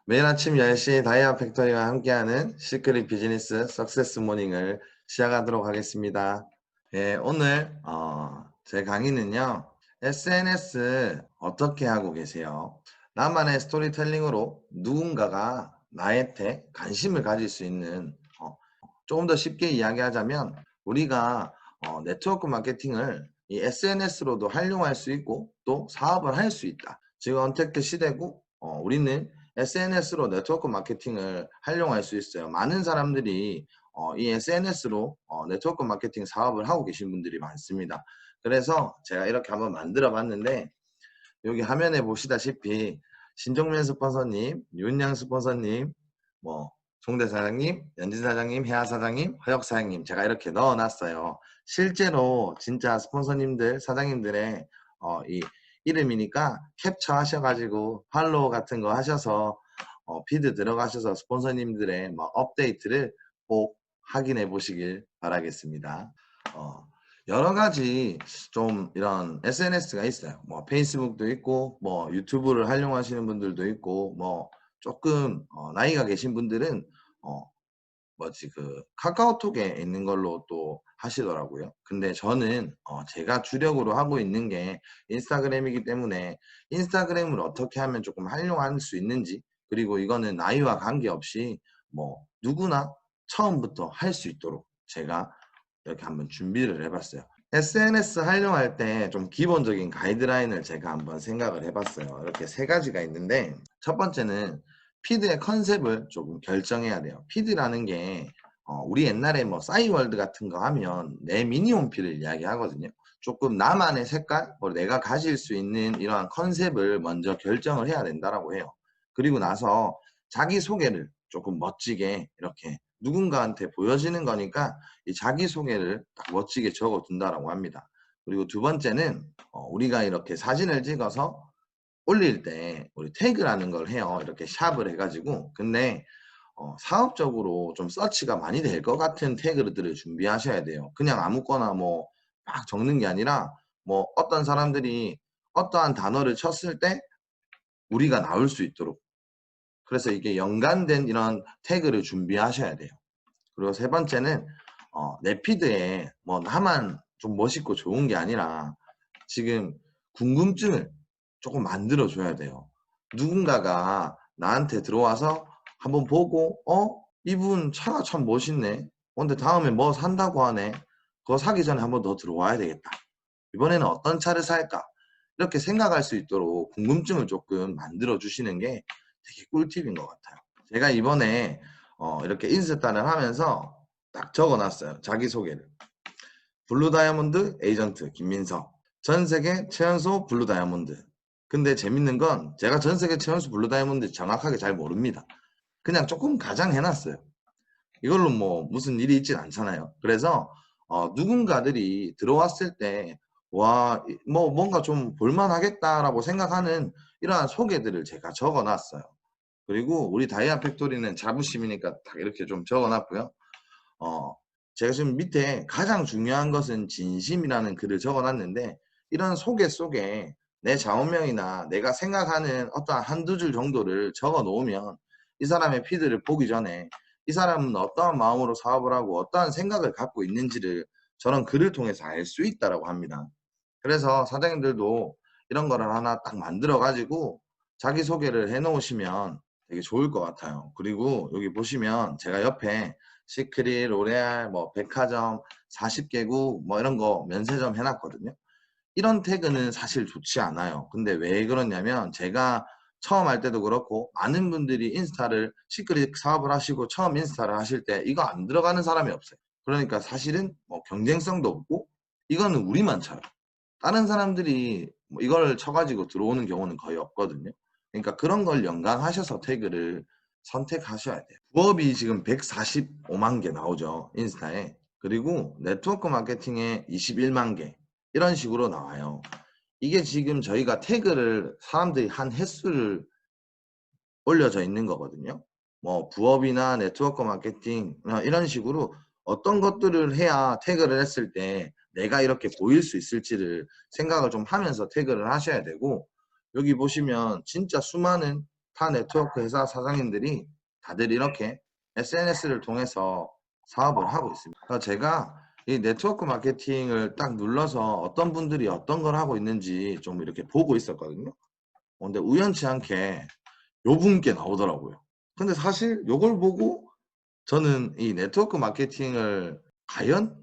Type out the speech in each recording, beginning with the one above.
매일 아침 10시 다이아 팩토리와 함께하는 시크릿 비즈니스 석세스 모닝을 시작하도록 하겠습니다. 예, 오늘 제 강의는요. SNS 어떻게 하고 계세요? 나만의 스토리텔링으로 누군가가 나한테 관심을 가질 수 있는 조금 더 쉽게 이야기하자면 우리가 네트워크 마케팅을 이 SNS로도 활용할 수 있고 또 사업을 할 수 있다. 지금 언택트 시대고 우리는 SNS로 네트워크 마케팅을 활용할 수 있어요. 많은 사람들이 이 SNS로 네트워크 마케팅 사업을 하고 계신 분들이 많습니다. 그래서 제가 이렇게 한번 만들어 봤는데 여기 화면에 보시다시피 신종면 스폰서님, 윤양 스폰서님, 뭐 송대 사장님, 연진 사장님, 혜아 사장님, 허혁 사장님 제가 이렇게 넣어놨어요. 실제로 진짜 스폰서님들, 사장님들의 이 이름이니까 캡처 하셔가지고 팔로우 같은 거 하셔서 피드 들어가셔서 스폰서님들의 뭐 업데이트를 꼭 확인해 보시길 바라겠습니다. 여러 가지 좀 이런 SNS가 있어요. 뭐 페이스북도 있고 뭐 유튜브를 활용하시는 분들도 있고 뭐 조금 나이가 계신 분들은 뭐지 그 카카오톡에 있는 걸로 또 하시더라고요. 근데 저는 제가 주력으로 하고 있는 게 인스타그램이기 때문에 인스타그램을 어떻게 하면 조금 활용할 수 있는지 그리고 이거는 나이와 관계없이 뭐 누구나 처음부터 할 수 있도록 제가 이렇게 한번 준비를 해봤어요. SNS 활용할 때 좀 기본적인 가이드라인을 제가 한번 생각을 해봤어요. 이렇게 세 가지가 있는데 첫 번째는 피드의 컨셉을 조금 결정해야 돼요. 피드라는 게 우리 옛날에 뭐 싸이월드 같은 거 하면 내 미니홈피를 이야기하거든요. 조금 나만의 색깔, 뭐 내가 가질 수 있는 이러한 컨셉을 먼저 결정을 해야 된다라고 해요. 그리고 나서 자기소개를 조금 멋지게 이렇게 누군가한테 보여지는 거니까 이 자기소개를 딱 멋지게 적어둔다라고 합니다. 그리고 두 번째는 우리가 이렇게 사진을 찍어서 올릴 때 우리 태그라는 걸 해요. 이렇게 샵을 해가지고. 근데 사업적으로 좀 서치가 많이 될 것 같은 태그들을 준비하셔야 돼요. 그냥 아무거나 뭐 막 적는 게 아니라 뭐 어떤 사람들이 어떠한 단어를 쳤을 때 우리가 나올 수 있도록 그래서 이게 연관된 이런 태그를 준비하셔야 돼요. 그리고 세 번째는 내 피드에 뭐 나만 좀 멋있고 좋은 게 아니라 지금 궁금증을 조금 만들어 줘야 돼요. 누군가가 나한테 들어와서 한번 보고 이분 차가 참 멋있네. 근데 다음에 뭐 산다고 하네. 그거 사기 전에 한번 더 들어와야 되겠다. 이번에는 어떤 차를 살까? 이렇게 생각할 수 있도록 궁금증을 조금 만들어 주시는 게 되게 꿀팁인 것 같아요. 제가 이번에 이렇게 인스타를 하면서 딱 적어놨어요. 자기소개를. 블루 다이아몬드 에이전트 김민석. 전 세계 최연소 블루 다이아몬드. 근데 재밌는 건 제가 전 세계 최연소 블루 다이아몬드 정확하게 잘 모릅니다. 그냥 조금 가장해놨어요. 이걸로 뭐 무슨 일이 있진 않잖아요. 그래서 누군가들이 들어왔을 때 와, 뭐 뭔가 좀 볼만하겠다라고 생각하는 이러한 소개들을 제가 적어놨어요. 그리고 우리 다이아 팩토리는 자부심이니까 딱 이렇게 좀 적어놨고요. 어, 제가 지금 밑에 가장 중요한 것은 진심이라는 글을 적어놨는데 이런 소개 속에 내 좌우명이나 내가 생각하는 어떠한 한두 줄 정도를 적어 놓으면 이 사람의 피드를 보기 전에 이 사람은 어떠한 마음으로 사업을 하고 어떠한 생각을 갖고 있는지를 저런 글을 통해서 알 수 있다라고 합니다. 그래서 사장님들도 이런 거를 하나 딱 만들어 가지고 자기소개를 해 놓으시면 되게 좋을 것 같아요. 그리고 여기 보시면 제가 옆에 시크릿, 로레알, 뭐 백화점, 40개국 뭐 이런 거 면세점 해놨거든요. 이런 태그는 사실 좋지 않아요. 근데 왜 그러냐면 제가 처음 할 때도 그렇고 많은 분들이 인스타를 시크릿 사업을 하시고 처음 인스타를 하실 때 이거 안 들어가는 사람이 없어요. 그러니까 사실은 뭐 경쟁성도 없고 이거는 우리만 쳐요. 다른 사람들이 뭐 이걸 쳐가지고 들어오는 경우는 거의 없거든요. 그러니까 그런 걸 연관하셔서 태그를 선택하셔야 돼요. 부업이 지금 145만 개 나오죠. 인스타에. 그리고 네트워크 마케팅에 21만 개. 이런 식으로 나와요. 이게 지금 저희가 태그를 사람들이 한 횟수를 올려져 있는 거거든요. 뭐 부업이나 네트워크 마케팅 이런 식으로 어떤 것들을 해야 태그를 했을 때 내가 이렇게 보일 수 있을지를 생각을 좀 하면서 태그를 하셔야 되고 여기 보시면 진짜 수많은 타 네트워크 회사 사장님들이 다들 이렇게 SNS를 통해서 사업을 하고 있습니다. 그래서 제가 이 네트워크 마케팅을 딱 눌러서 어떤 분들이 어떤 걸 하고 있는지 좀 이렇게 보고 있었거든요. 근데 우연치 않게 요 분께 나오더라고요. 근데 사실 요걸 보고 저는 이 네트워크 마케팅을 과연?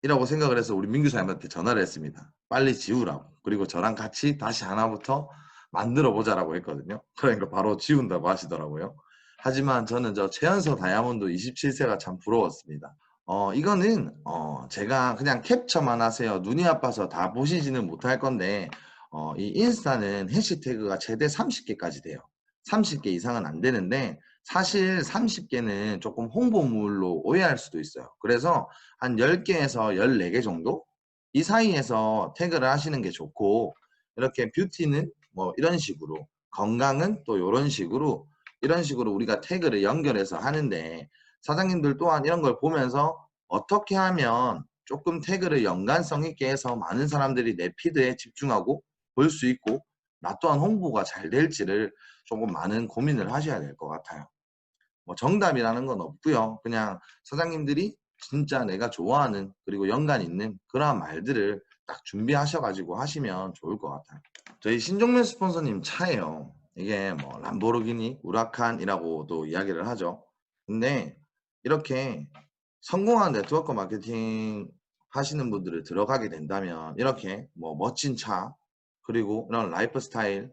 이라고 생각을 해서 우리 민규 사장님한테 전화를 했습니다. 빨리 지우라고. 그리고 저랑 같이 다시 하나부터 만들어 보자라고 했거든요. 그러니까 바로 지운다고 하시더라고요. 하지만 저는 저 최연소 다이아몬드 27세가 참 부러웠습니다. 이거는 제가 그냥 캡처만 하세요. 눈이 아파서 다 보시지는 못할 건데 이 인스타는 해시태그가 최대 30개까지 돼요. 30개 이상은 안 되는데 사실 30개는 조금 홍보물로 오해할 수도 있어요. 그래서 한 10개에서 14개 정도? 이 사이에서 태그를 하시는 게 좋고 이렇게 뷰티는 뭐 이런 식으로 건강은 또 이런 식으로 이런 식으로 우리가 태그를 연결해서 하는데 사장님들 또한 이런 걸 보면서 어떻게 하면 조금 태그를 연관성 있게 해서 많은 사람들이 내 피드에 집중하고 볼 수 있고 나 또한 홍보가 잘 될지를 조금 많은 고민을 하셔야 될 것 같아요. 뭐 정답이라는 건 없고요. 그냥 사장님들이 진짜 내가 좋아하는 그리고 연관 있는 그러한 말들을 딱 준비하셔가지고 하시면 좋을 것 같아요. 저희 신종면 스폰서님 차예요. 이게 뭐 람보르기니, 우라칸이라고도 이야기를 하죠. 근데 이렇게 성공한 네트워크 마케팅 하시는 분들을 들어가게 된다면 이렇게 뭐 멋진 차 그리고 이런 라이프 스타일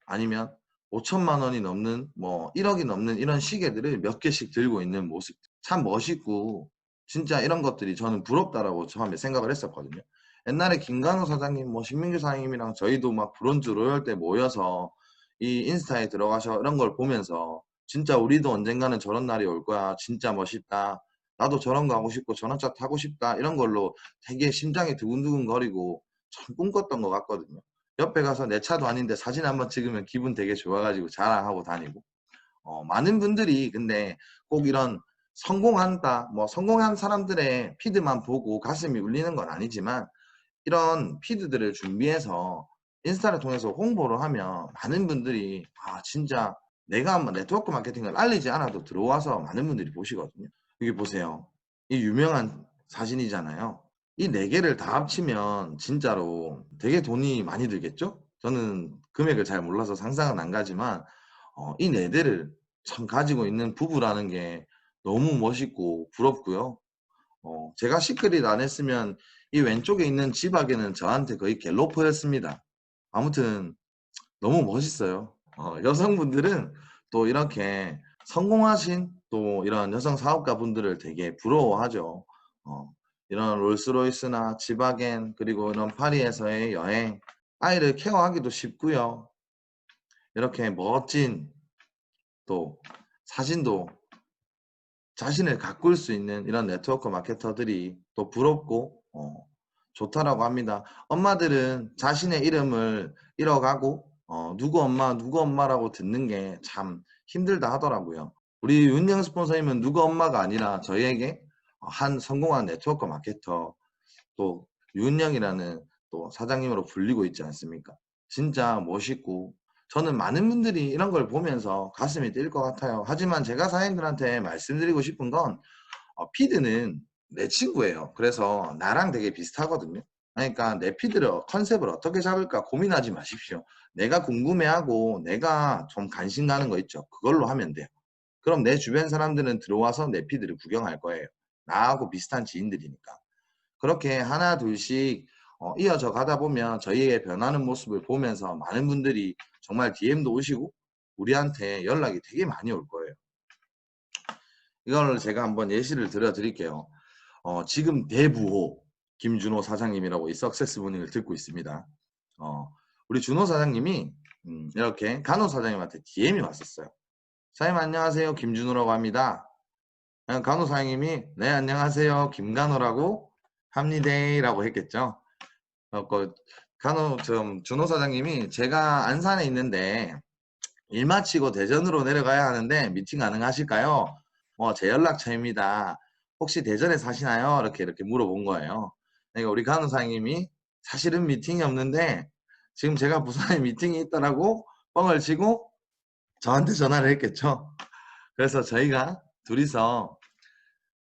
아니면 5천만 원이 넘는 뭐 1억이 넘는 이런 시계들을 몇 개씩 들고 있는 모습 참 멋있고 진짜 이런 것들이 저는 부럽다라고 처음에 생각을 했었거든요. 옛날에 김간호 사장님 뭐 신민규 사장님이랑 저희도 막 브론즈 로열 때 모여서 이 인스타에 들어가셔 이런 걸 보면서 진짜 우리도 언젠가는 저런 날이 올 거야. 진짜 멋있다. 나도 저런 거 하고 싶고 저런 차 타고 싶다. 이런 걸로 되게 심장이 두근두근 거리고 참 꿈꿨던 것 같거든요. 옆에 가서 내 차도 아닌데 사진 한번 찍으면 기분 되게 좋아가지고 자랑하고 다니고 많은 분들이 근데 꼭 이런 성공한다 뭐 성공한 사람들의 피드만 보고 가슴이 울리는 건 아니지만 이런 피드들을 준비해서 인스타를 통해서 홍보를 하면 많은 분들이 아 진짜 내가 한번 네트워크 마케팅을 알리지 않아도 들어와서 많은 분들이 보시거든요. 여기 보세요. 이 유명한 사진이잖아요. 이 네 개를 다 합치면 진짜로 되게 돈이 많이 들겠죠? 저는 금액을 잘 몰라서 상상은 안 가지만 이 네 대를 참 가지고 있는 부부라는 게 너무 멋있고 부럽고요. 제가 시크릿 안 했으면 이 왼쪽에 있는 지박에는 저한테 거의 갤로퍼였습니다. 아무튼 너무 멋있어요. 여성분들은 또 이렇게 성공하신 또 이런 여성 사업가 분들을 되게 부러워하죠. 이런 롤스로이스나 지바겐 그리고 이런 파리에서의 여행 아이를 케어하기도 쉽고요. 이렇게 멋진 또 사진도 자신을 가꿀 수 있는 이런 네트워크 마케터들이 또 부럽고 좋다라고 합니다. 엄마들은 자신의 이름을 잃어가고 누구 엄마 누구 엄마라고 듣는 게 참 힘들다 하더라고요. 우리 윤영 스폰서님은 누구 엄마가 아니라 저희에게 한 성공한 네트워크 마케터 또 윤영이라는 또 사장님으로 불리고 있지 않습니까? 진짜 멋있고 저는 많은 분들이 이런 걸 보면서 가슴이 뛸 것 같아요. 하지만 제가 사장님들한테 말씀드리고 싶은 건 피드는 내 친구예요. 그래서 나랑 되게 비슷하거든요. 그러니까 내 피드를 컨셉을 어떻게 잡을까 고민하지 마십시오. 내가 궁금해하고 내가 좀 관심 가는 거 있죠. 그걸로 하면 돼요. 그럼 내 주변 사람들은 들어와서 내 피드를 구경할 거예요. 나하고 비슷한 지인들이니까. 그렇게 하나 둘씩 이어져 가다 보면 저희의 변하는 모습을 보면서 많은 분들이 정말 DM도 오시고 우리한테 연락이 되게 많이 올 거예요. 이걸 제가 한번 예시를 들어 드릴게요. 지금 대부호 김준호 사장님이라고 이 석세스 모닝을 듣고 있습니다. 우리 준호 사장님이 이렇게 간호 사장님한테 DM이 왔었어요. 사장님 안녕하세요. 김준호라고 합니다. 간호 사장님이 네 안녕하세요. 김간호라고 합니다라고 했겠죠. 그 간호 준호 사장님이 제가 안산에 있는데 일 마치고 대전으로 내려가야 하는데 미팅 가능하실까요? 제 연락처입니다. 혹시 대전에 사시나요? 이렇게 물어본 거예요. 그러니까 우리 간호사님이 사실은 미팅이 없는데 지금 제가 부산에 미팅이 있다라고 뻥을 치고 저한테 전화를 했겠죠. 그래서 저희가 둘이서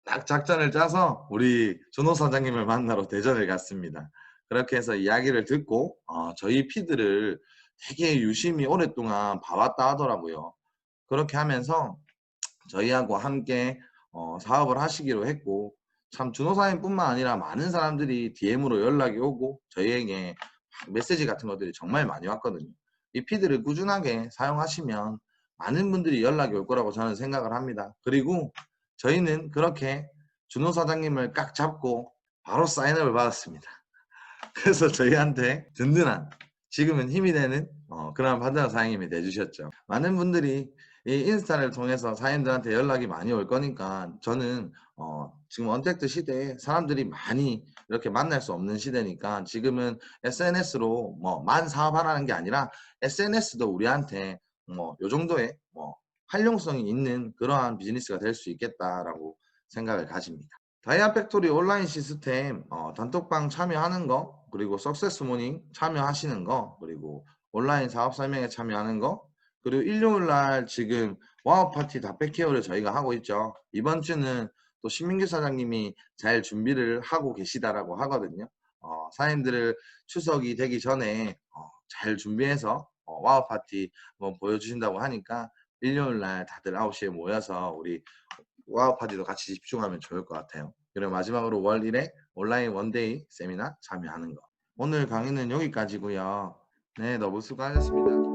딱 작전을 짜서 우리 준호 사장님을 만나러 대전을 갔습니다. 그렇게 해서 이야기를 듣고 저희 피드를 되게 유심히 오랫동안 봐왔다 하더라고요. 그렇게 하면서 저희하고 함께 사업을 하시기로 했고, 참 준호 사장님뿐만 아니라 많은 사람들이 DM으로 연락이 오고 저희에게 메시지 같은 것들이 정말 많이 왔거든요. 이 피드를 꾸준하게 사용하시면 많은 분들이 연락이 올 거라고 저는 생각을 합니다. 그리고 저희는 그렇게 준호 사장님을 깍 잡고 바로 사인업을 받았습니다. 그래서 저희한테 든든한, 지금은 힘이 되는 그런 판단 사장님이 돼주셨죠. 많은 분들이 이 인스타를 통해서 사장님들한테 연락이 많이 올 거니까 저는 지금 언택트 시대에 사람들이 많이 이렇게 만날 수 없는 시대니까 지금은 SNS로 뭐만 사업하라는 게 아니라 SNS도 우리한테 뭐 요 정도의 활용성이 있는 그러한 비즈니스가 될 수 있겠다라고 생각을 가집니다. 다이아 팩토리 온라인 시스템 단톡방 참여하는 거, 그리고 석세스 모닝 참여하시는 거, 그리고 온라인 사업 설명회 참여하는 거, 그리고 일요일 날 지금 와우 파티 다백케어를 저희가 하고 있죠. 이번 주는 또 신민규 사장님이 잘 준비를 하고 계시다라고 하거든요. 사장님들을 추석이 되기 전에 잘 준비해서 와우 파티 한번 보여주신다고 하니까 일요일 날 다들 9시에 모여서 우리 와우 파티도 같이 집중하면 좋을 것 같아요. 그리고 마지막으로 월 1회 온라인 원데이 세미나 참여하는 거. 오늘 강의는 여기까지고요. 네, 너무 수고하셨습니다.